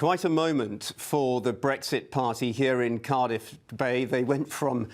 Quite a moment for the Brexit party here in Cardiff Bay. They went from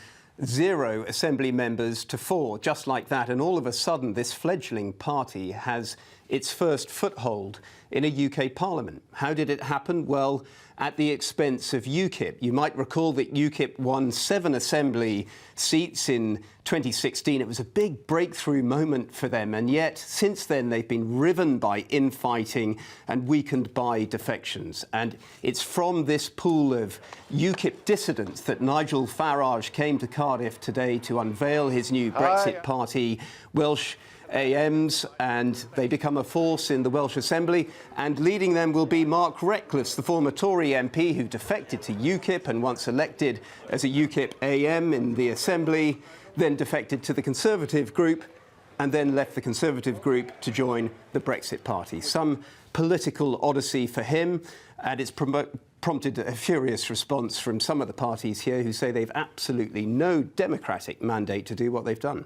0 Assembly members to 4, just like that. And all of a sudden, this fledgling party has its first foothold in a UK Parliament. How did it happen? Well, at the expense of UKIP. You might recall that UKIP won 7 Assembly seats in 2016. It was a big breakthrough moment for them. And yet, since then, they've been riven by infighting and weakened by defections. And it's from this pool of UKIP dissidents that Nigel Farage came to Cardiff today to unveil his new Brexit party, Welsh AMs, and they become a force in the Welsh Assembly, and leading them will be Mark Reckless, the former Tory MP who defected to UKIP and once elected as a UKIP AM in the Assembly, then defected to the Conservative group and then left the Conservative group to join the Brexit party. Some political odyssey for him, and it's prompted a furious response from some of the parties here who say they've absolutely no democratic mandate to do what they've done.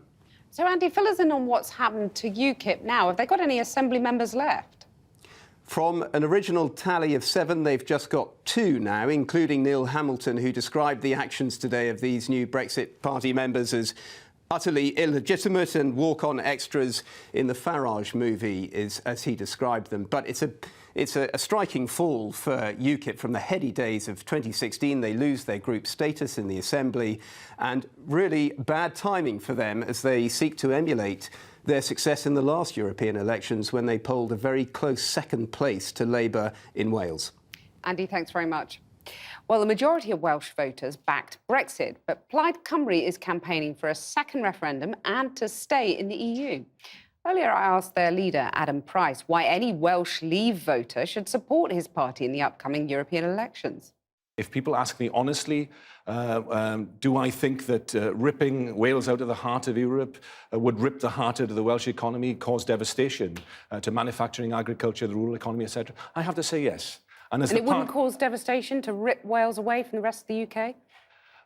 So, Andy, fill us in on what's happened to UKIP now. Have they got any Assembly members left? From an original tally of 7, they've just got 2 now, including Neil Hamilton, who described the actions today of these new Brexit party members as utterly illegitimate and walk-on extras in the Farage movie, as he described them. But it's a striking fall for UKIP from the heady days of 2016. They lose their group status in the Assembly, and really bad timing for them as they seek to emulate their success in the last European elections when they polled a very close second place to Labour in Wales. Andy, thanks very much. Well, the majority of Welsh voters backed Brexit, but Plaid Cymru is campaigning for a second referendum and to stay in the EU. Earlier, I asked their leader, Adam Price, why any Welsh Leave voter should support his party in the upcoming European elections. If people ask me honestly, do I think that ripping Wales out of the heart of Europe would rip the heart out of the Welsh economy, cause devastation to manufacturing, agriculture, the rural economy, etc.? I have to say yes. And it wouldn't cause devastation to rip Wales away from the rest of the UK?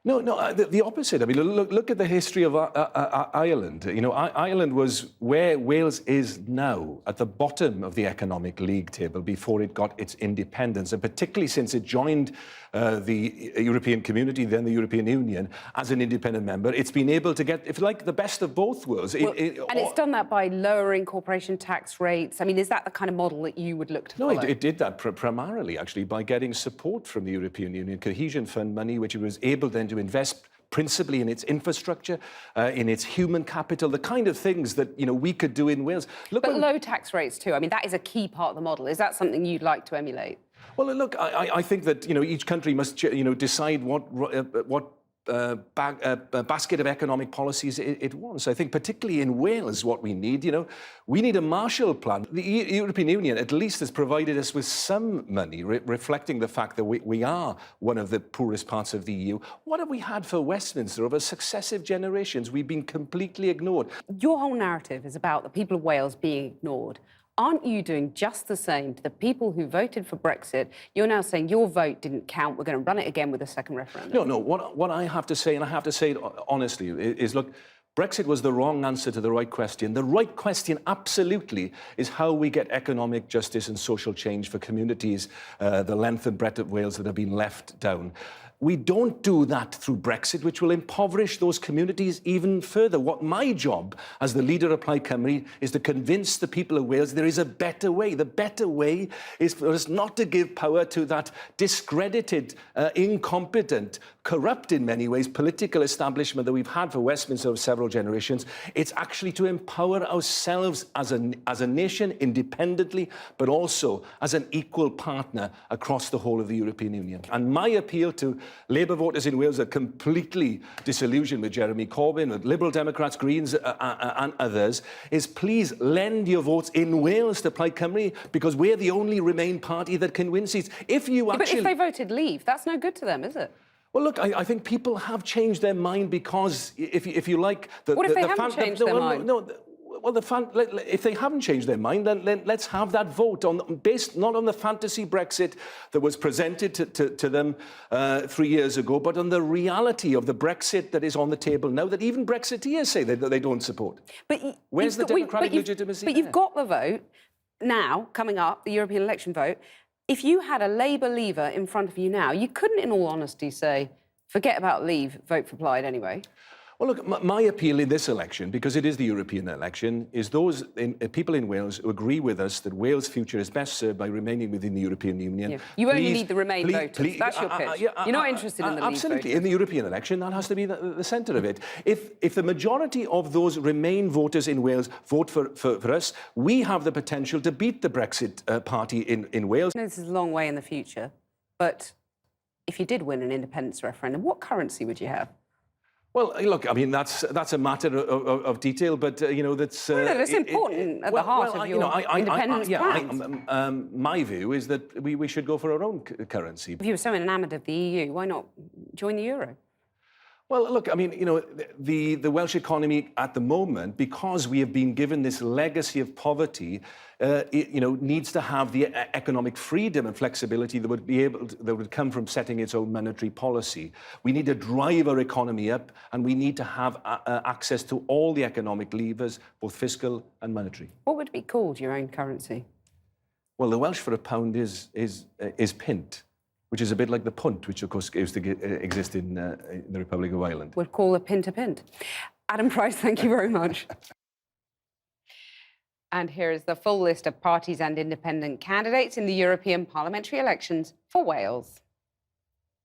No, the opposite. I mean, look at the history of Ireland. You know, Ireland was where Wales is now, at the bottom of the economic league table before it got its independence, and particularly since it joined the European community, then the European Union, as an independent member. It's been able to get, if you like, the best of both worlds. Well, and it's done that by lowering corporation tax rates. I mean, is that the kind of model that you would look to follow? No, it did that primarily, actually, by getting support from the European Union, cohesion fund money, which it was able then to invest principally in its infrastructure, in its human capital, the kind of things that, you know, we could do in Wales. But low tax rates too. I mean, that is a key part of the model. Is that something you'd like to emulate? Well, look, I think that, you know, each country must, you know, decide what basket of economic policies it wants. I think particularly in Wales, what we need, you know, we need a Marshall Plan. The European Union at least has provided us with some money, reflecting the fact that we are one of the poorest parts of the EU. What have we had for Westminster over successive generations? We've been completely ignored. Your whole narrative is about the people of Wales being ignored. Aren't you doing just the same to the people who voted for Brexit? You're now saying your vote didn't count. We're going to run it again with a second referendum. No. What I have to say, and I have to say it honestly, is, look, Brexit was the wrong answer to the right question. The right question, absolutely, is how we get economic justice and social change for communities, the length and breadth of Wales that have been left down. We don't do that through Brexit, which will impoverish those communities even further. What my job as the leader of Plaid Cymru is to convince the people of Wales there is a better way. The better way is for us not to give power to that discredited, incompetent, corrupt in many ways political establishment that we've had for Westminster over several generations. It's actually to empower ourselves as a nation independently, but also as an equal partner across the whole of the European Union. And my appeal to Labour voters in Wales are completely disillusioned with Jeremy Corbyn, with Liberal Democrats, Greens and others, is please lend your votes in Wales to Plaid Cymru, because we're the only Remain party that can win seats. If you actually... But if they voted Leave, that's no good to them, is it? Well, look, I think people have changed their mind because, if you like... What if they haven't changed their mind? Well, if they haven't changed their mind, then let's have that vote based not on the fantasy Brexit that was presented to them 3 years ago, but on the reality of the Brexit that is on the table now, that even Brexiteers say that they don't support. But where's the democratic legitimacy? But you've got the vote now coming up, the European election vote. If you had a Labour leaver in front of you now, you couldn't, in all honesty, say, forget about Leave, vote for Plaid anyway. Well, look, my appeal in this election, because it is the European election, is those people in Wales who agree with us that Wales' future is best served by remaining within the European Union. Yeah. You only need the Remain voters. That's your pitch. You're not interested in the Leave absolutely. voters. In the European election, that has to be the centre of it. If the majority of those Remain voters in Wales vote for us, we have the potential to beat the Brexit party in Wales. I know this is a long way in the future, but if you did win an independence referendum, what currency would you have? Well, look, I mean, that's a matter of detail, but, you know, that's... it's important at the heart of your independence plans. My view is that we should go for our own currency. If you were so enamoured of the EU, why not join the euro? Well, look, I mean, you know, the Welsh economy at the moment, because we have been given this legacy of poverty, you know, needs to have the economic freedom and flexibility that would come from setting its own monetary policy. We need to drive our economy up, and we need to have access to all the economic levers, both fiscal and monetary. What would be called your own currency? Well, the Welsh for a pound is pint, which is a bit like the punt, which, of course, used to exist in the Republic of Ireland. Would call a pint a pint. Adam Price, thank you very much. And here is the full list of parties and independent candidates in the European parliamentary elections for Wales.